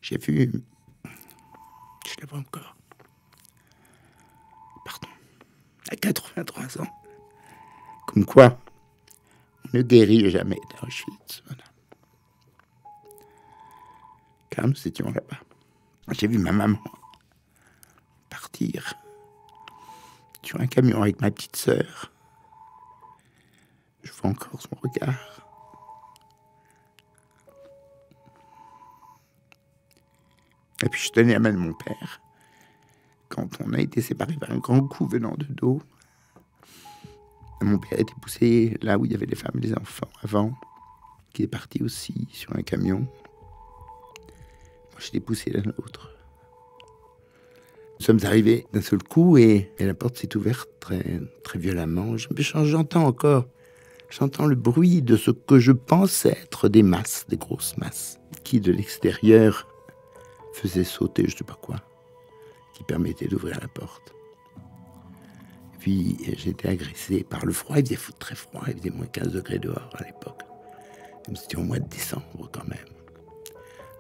J'ai vu, je le vois encore, pardon, à 83 ans, comme quoi on ne guérit jamais d'Auschwitz. Voilà. Car nous étions là-bas. J'ai vu ma maman partir sur un camion avec ma petite sœur. Je vois encore son regard. Et puis je tenais la main de mon père quand on a été séparés par un grand coup venant de dos. Mon père était poussé là où il y avait les femmes et les enfants avant, qui est parti aussi sur un camion. Moi, j'étais poussé l'un l'autre. Nous sommes arrivés d'un seul coup et la porte s'est ouverte très, très violemment. J'entends encore, j'entends le bruit de ce que je pense être des masses, des grosses masses, qui de l'extérieur faisaient sauter je ne sais pas quoi, qui permettait d'ouvrir la porte. Puis j'ai été agressé par le froid. Il faisait très froid, il faisait moins 15 degrés dehors à l'époque. C'était au mois de décembre quand même,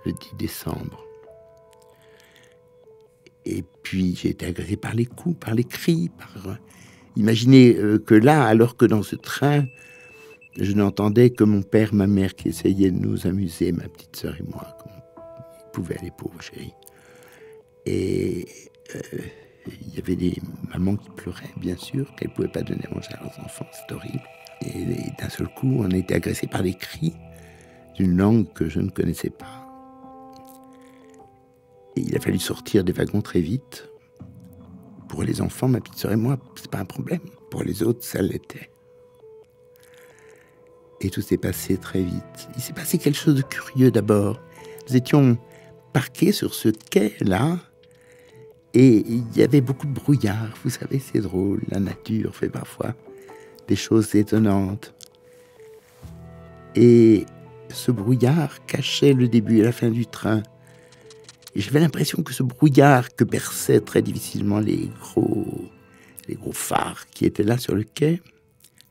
le 10 décembre. Et puis j'ai été agressé par les coups, par les cris. Imaginez que là, alors que dans ce train, je n'entendais que mon père, ma mère qui essayaient de nous amuser, ma petite sœur et moi, comme ils pouvaient, les pauvres chéris. Et il y avait des mamans qui pleuraient, bien sûr, qu'elles ne pouvaient pas donner à manger à leurs enfants, c'est horrible. Et d'un seul coup, on a été agressé par des cris d'une langue que je ne connaissais pas. Et il a fallu sortir des wagons très vite. Pour les enfants, ma petite sœur et moi, c'est pas un problème. Pour les autres, ça l'était. Et tout s'est passé très vite. Il s'est passé quelque chose de curieux d'abord. Nous étions parqués sur ce quai-là, et il y avait beaucoup de brouillard. Vous savez, c'est drôle, la nature fait parfois des choses étonnantes. Et ce brouillard cachait le début et la fin du train. Et j'avais l'impression que ce brouillard que perçaient très difficilement les gros phares qui étaient là sur le quai,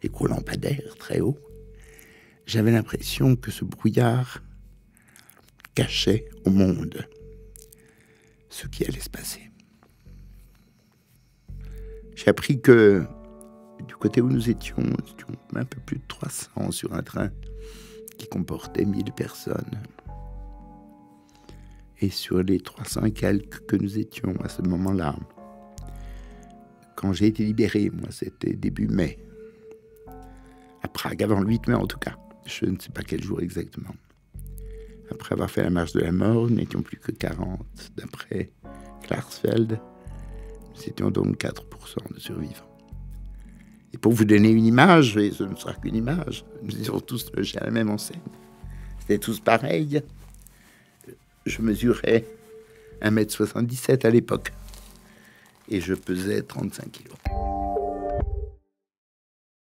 les gros lampadaires très hauts, j'avais l'impression que ce brouillard cachait au monde ce qui allait se passer. J'ai appris que du côté où nous étions un peu plus de 300 sur un train qui comportait 1000 personnes. Et sur les 300 et quelques que nous étions à ce moment-là, quand j'ai été libéré, moi c'était début mai, à Prague, avant le 8 mai en tout cas, je ne sais pas quel jour exactement. Après avoir fait la marche de la mort, nous n'étions plus que 40. D'après Klarsfeld, nous étions donc 4% de survivants. Et pour vous donner une image, et ce ne sera qu'une image, nous étions tous logés à la même enseigne. C'était tous pareils. Je mesurais 1,77 m à l'époque. Et je pesais 35 kilos.